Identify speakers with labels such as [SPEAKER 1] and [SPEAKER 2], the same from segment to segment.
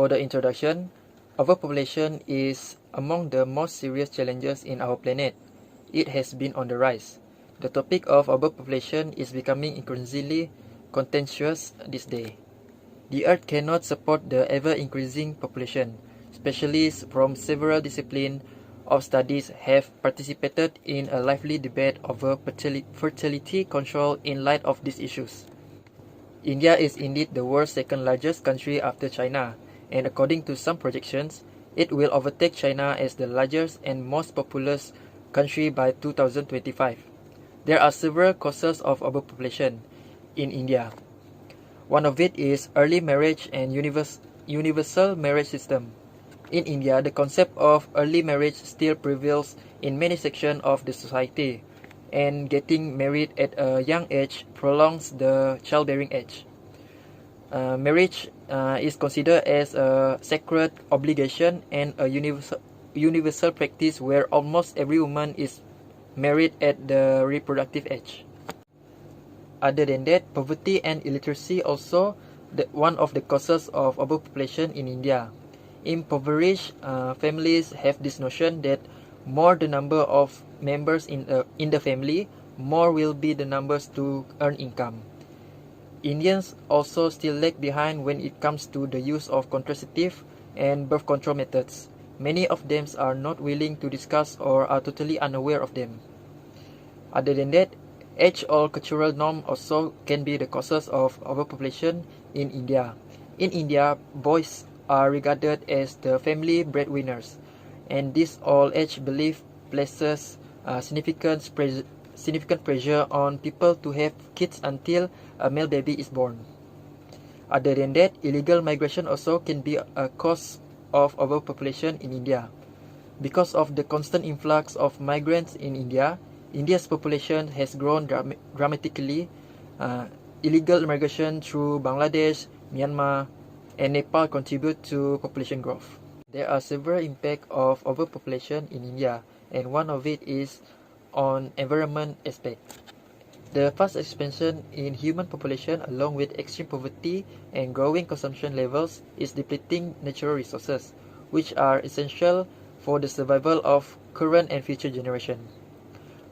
[SPEAKER 1] For the introduction, overpopulation is among the most serious challenges in our planet. It has been on the rise. The topic of overpopulation is becoming increasingly contentious this day. The Earth cannot support the ever-increasing population. Specialists from several disciplines of studies have participated in a lively debate over fertility control in light of these issues. India is indeed the world's second largest country after China, and according to some projections, it will overtake China as the largest and most populous country by 2025. There are several causes of overpopulation in India. One of it is early marriage and universal marriage system. In India, the concept of early marriage still prevails in many sections of the society, and getting married at a young age prolongs the childbearing age. Marriage is considered as a sacred obligation and a universal practice where almost every woman is married at the reproductive age. Other than that, poverty and illiteracy also one of the causes of overpopulation in India. Impoverished families have this notion that more the number of members in the family, more will be the numbers to earn income. Indians also still lag behind when it comes to the use of contraceptive and birth control methods. Many of them are not willing to discuss or are totally unaware of them. Other than that, age or cultural norm also can be the causes of overpopulation in India. In India, boys are regarded as the family breadwinners, and this old-age belief places significant pressure on people to have kids until a male baby is born. Other than that, illegal migration also can be a cause of overpopulation in India. Because of the constant influx of migrants in India, India's population has grown dramatically. Illegal immigration through Bangladesh, Myanmar, and Nepal contribute to population growth. There are several impacts of overpopulation in India, and one of it is on environment aspect. The fast expansion in human population along with extreme poverty and growing consumption levels is depleting natural resources, which are essential for the survival of current and future generations.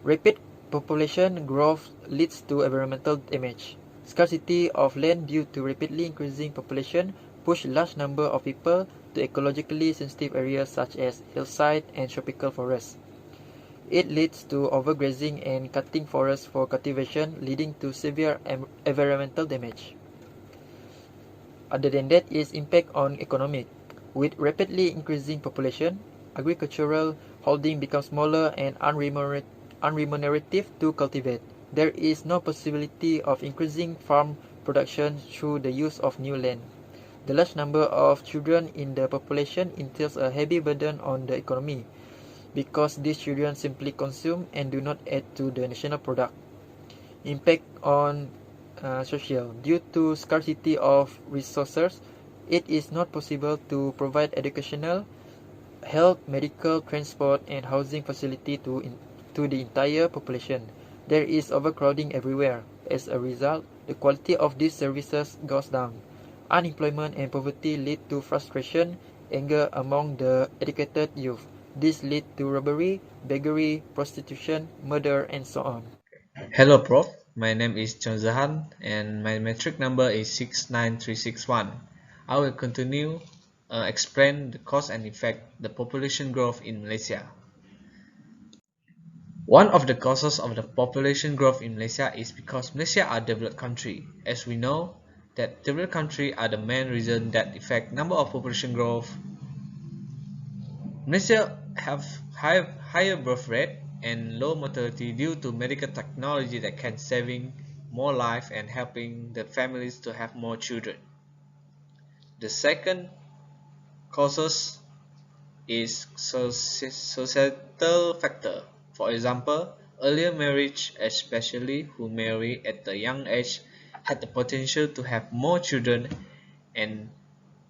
[SPEAKER 1] Rapid population growth leads to environmental damage. Scarcity of land due to rapidly increasing population push large number of people to ecologically sensitive areas such as hillside and tropical forests. It leads to overgrazing and cutting forests for cultivation, leading to severe environmental damage. Other than that is impact on economic. With rapidly increasing population, agricultural holding becomes smaller and unremunerative to cultivate. There is no possibility of increasing farm production through the use of new land. The large number of children in the population entails a heavy burden on the economy, because these children simply consume and do not add to the national product. Impact on social. Due to scarcity of resources, it is not possible to provide educational, health, medical, transport, and housing facility to the entire population. There is overcrowding everywhere. As a result, the quality of these services goes down. Unemployment and poverty lead to frustration, anger among the educated youth. This leads to robbery, beggary, prostitution, murder, and so on.
[SPEAKER 2] Hello Prof, my name is John Zahan and my metric number is 69361. I will continue explain the cause and effect the population growth in Malaysia. One of the causes of the population growth in Malaysia is because Malaysia are a developed country. As we know that developed countries are the main reason that affect number of population growth. Malaysia have higher birth rate and low mortality due to medical technology that can saving more life and helping the families to have more children. The second causes is societal factor. For example, earlier marriage, especially who marry at a young age, had the potential to have more children and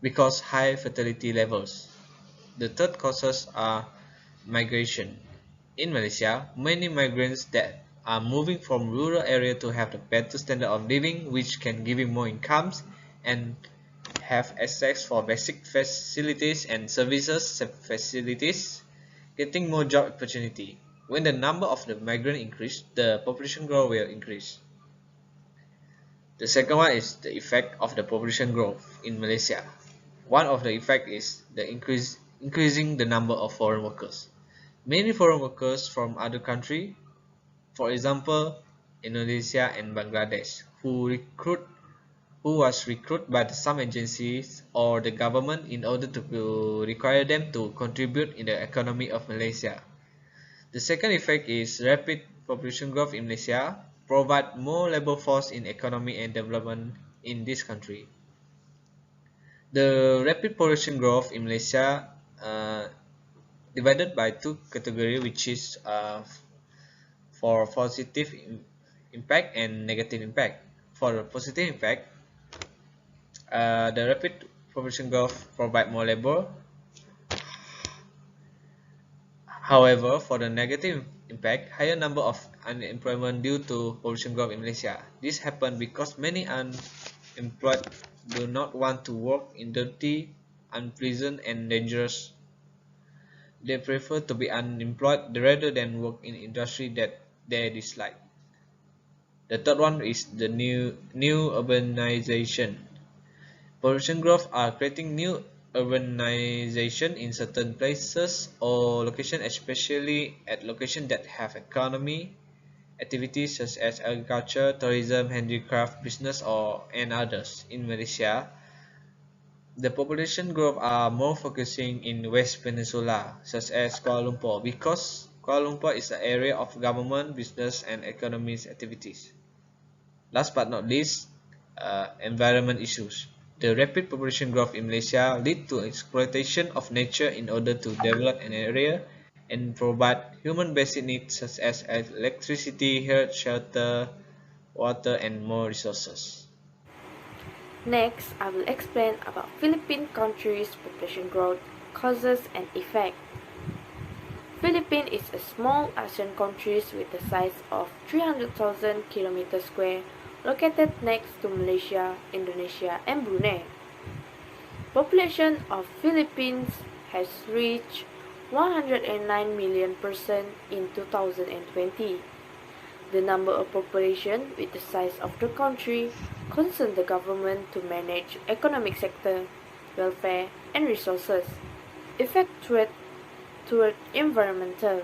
[SPEAKER 2] because high fertility levels. The third causes are migration. In Malaysia, many migrants that are moving from rural area to have a better standard of living, which can give him more incomes and have access for basic facilities and services facilities, getting more job opportunity. When the number of the migrant increase, the population growth will increase. The second one is the effect of the population growth in Malaysia. One of the effect is the increasing the number of foreign workers. Many foreign workers from other country, for example, Indonesia and Bangladesh, who was recruited by some agencies or the government in order to require them to contribute in the economy of Malaysia. The second effect is rapid population growth in Malaysia provide more labor force in economy and development in this country. The rapid population growth in Malaysia divided by two categories, which is for positive impact and negative impact. For the positive impact, the rapid population growth provide more labor. However, for the negative impact, higher number of unemployment due to population growth in Malaysia. This happened because many unemployed do not want to work in dirty, unpleasant, and dangerous. They prefer to be unemployed rather than work in industry that they dislike. The third one is the new urbanization. Population growth are creating new urbanization in certain places or locations, especially at locations that have economy activities such as agriculture, tourism, handicraft, business, and others. In Malaysia, the population growth are more focusing in West Peninsula, such as Kuala Lumpur, because Kuala Lumpur is an area of government, business, and economic activities. Last but not least, environment issues. The rapid population growth in Malaysia lead to exploitation of nature in order to develop an area and provide human basic needs such as electricity, health, shelter, water, and more resources.
[SPEAKER 3] Next, I will explain about Philippine country's population growth, causes and effect. Philippines is a small Asian country with a size of 300,000 km square, located next to Malaysia, Indonesia, and Brunei. Population of Philippines has reached 109 million persons in 2020. The number of population with the size of the country concern the government to manage economic sector, welfare, and resources. Effect toward environmental.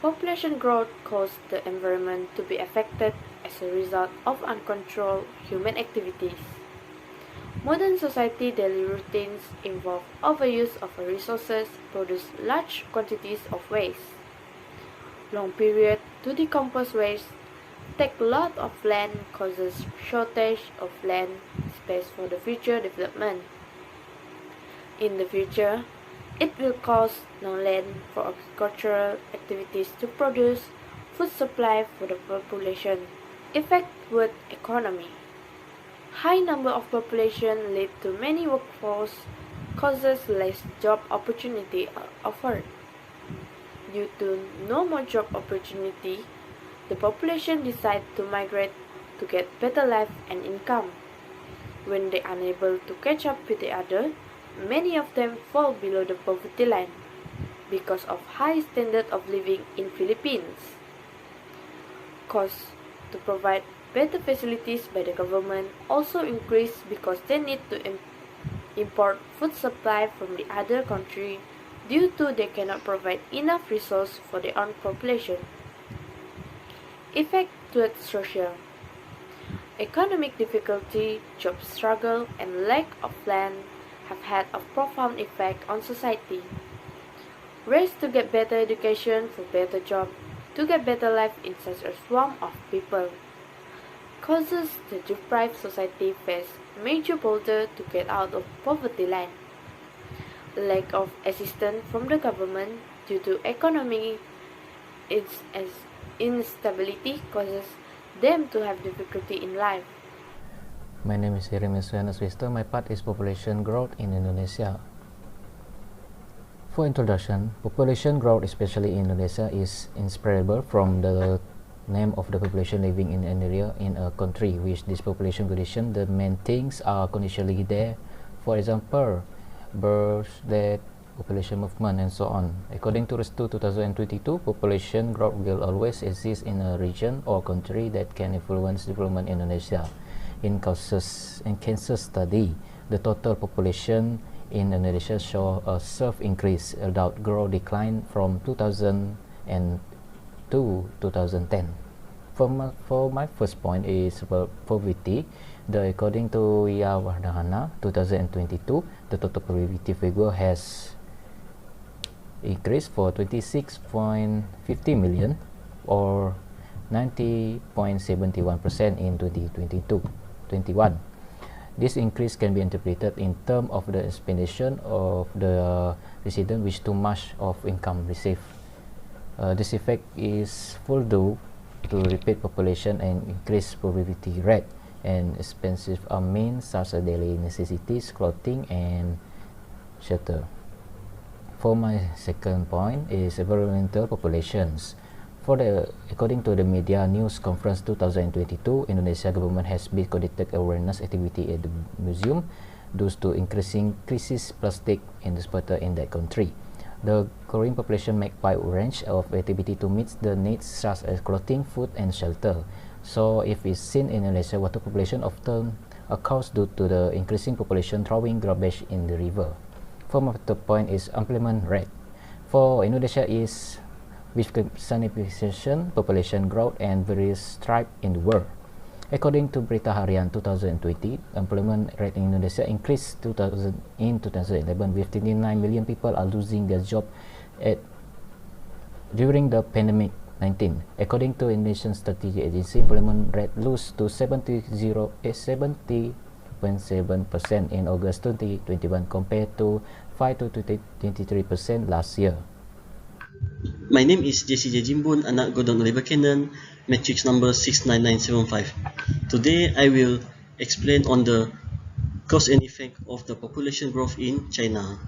[SPEAKER 3] Population growth caused the environment to be affected as a result of uncontrolled human activities. Modern society daily routines involve overuse of resources, produce large quantities of waste. Long period to decompose waste, take a lot of land, causes shortage of land space for the future development. In the future, it will cost no land for agricultural activities to produce food supply for the population. Effect with economy. High number of population lead to many workforce, causes less job opportunity offered. Due to no more job opportunity, the population decide to migrate to get better life and income. When they are unable to catch up with the other, many of them fall below the poverty line because of high standard of living in Philippines. Costs to provide better facilities by the government also increase because they need to import food supply from the other country due to they cannot provide enough resource for their own population. Effect towards social. Economic difficulty, job struggle, and lack of land have had a profound effect on society. Race to get better education for better job, to get better life in such a swarm of people. Causes the deprived society face major boulder to get out of poverty line. Lack of assistance from the government due to economic instability causes them to have difficulty in life.
[SPEAKER 4] My name is Jeremy Swister. My part is population growth in Indonesia. For introduction, population growth, especially in Indonesia, is inseparable from the name of the population living in an area in a country. With this population condition, the main things are conditionally there For example, birth, death, population movement, and so on. According to RISTO 2022, population growth will always exist in a region or country that can influence development in Indonesia. In Kansas study, the total population in Indonesia show a sharp increase, adult growth decline from 2000 to 2010. For my first point is about poverty. According to Yawardana 2022, the total poverty figure has increased for 26.50 million or 90.71% in 2022-21. This increase can be interpreted in terms of the expectation of the resident with too much of income received. This effect is full due to repeat population and increased poverty rate, and expensive means such as daily necessities, clothing, and shelter. For my second point is environmental populations. According to the Media News Conference 2022, Indonesia government has been conducting awareness activity at the museum due to increasing crisis plastic in disposal in that country. The growing population make wide range of activity to meet the needs such as clothing, food, and shelter. So if it's seen in Indonesia, water population often occurs due to the increasing population throwing garbage in the river. For my third point is employment rate. For Indonesia is with significant population growth and various tribes in the world. According to Berita Harian 2020, employment rate in Indonesia increased in 2011 with 29 million people are losing their job during the pandemic 19. According to Indonesian Strategy Agency, employment rate rose to 70.7% in August 2021 compared to 5 to 23% last year.
[SPEAKER 5] My name is Jesse Jimbun, anak Godon Oliver Cannon, matrix number 69975. Today I will explain on the cause and effect of the population growth in China.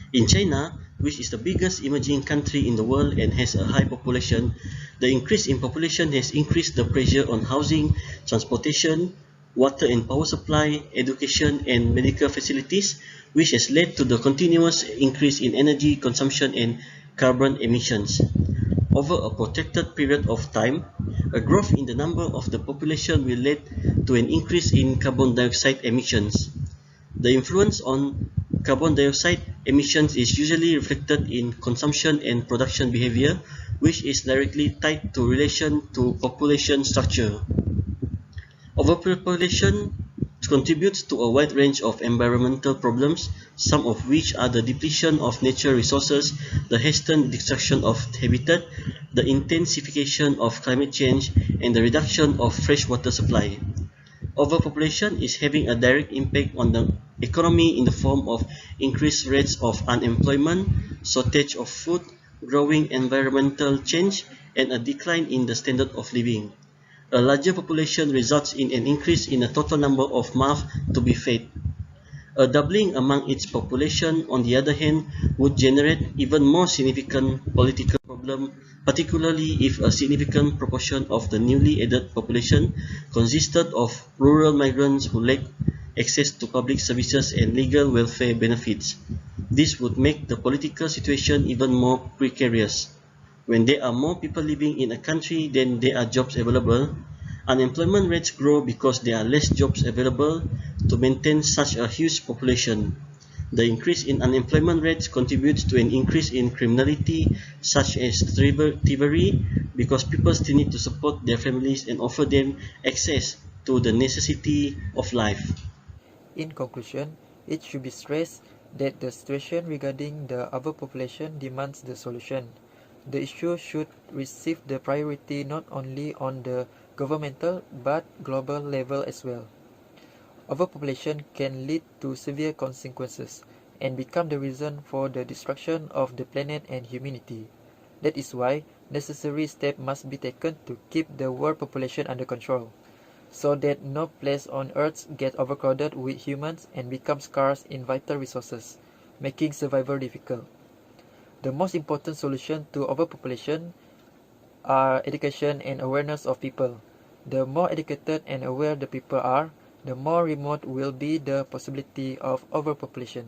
[SPEAKER 5] In China, which is the biggest emerging country in the world and has a high population, the increase in population has increased the pressure on housing, transportation, water and power supply, education and medical facilities, which has led to the continuous increase in energy consumption and carbon emissions. Over a protracted period of time, a growth in the number of the population will lead to an increase in carbon dioxide emissions. The influence on carbon dioxide emissions is usually reflected in consumption and production behavior, which is directly tied to relation to population structure. Overpopulation contributes to a wide range of environmental problems, some of which are the depletion of natural resources, the hastened destruction of habitat, the intensification of climate change, and the reduction of freshwater supply. Overpopulation is having a direct impact on the economy in the form of increased rates of unemployment, shortage of food, growing environmental change, and a decline in the standard of living. A larger population results in an increase in the total number of mouths to be fed. A doubling among its population, on the other hand, would generate even more significant political problem, particularly if a significant proportion of the newly added population consisted of rural migrants who lack access to public services and legal welfare benefits. This would make the political situation even more precarious. When there are more people living in a country than there are jobs available, unemployment rates grow because there are less jobs available to maintain such a huge population. The increase in unemployment rates contributes to an increase in criminality such as thievery because people still need to support their families and offer them access to the necessity of life.
[SPEAKER 1] In conclusion, it should be stressed that the situation regarding the overpopulation demands the solution. The issue should receive the priority not only on the governmental but global level as well. Overpopulation can lead to severe consequences and become the reason for the destruction of the planet and humanity. That is why necessary steps must be taken to keep the world population under control, so that no place on Earth gets overcrowded with humans and becomes scarce in vital resources, making survival difficult. The most important solution to overpopulation are education and awareness of people. The more educated and aware the people are, the more remote will be the possibility of overpopulation.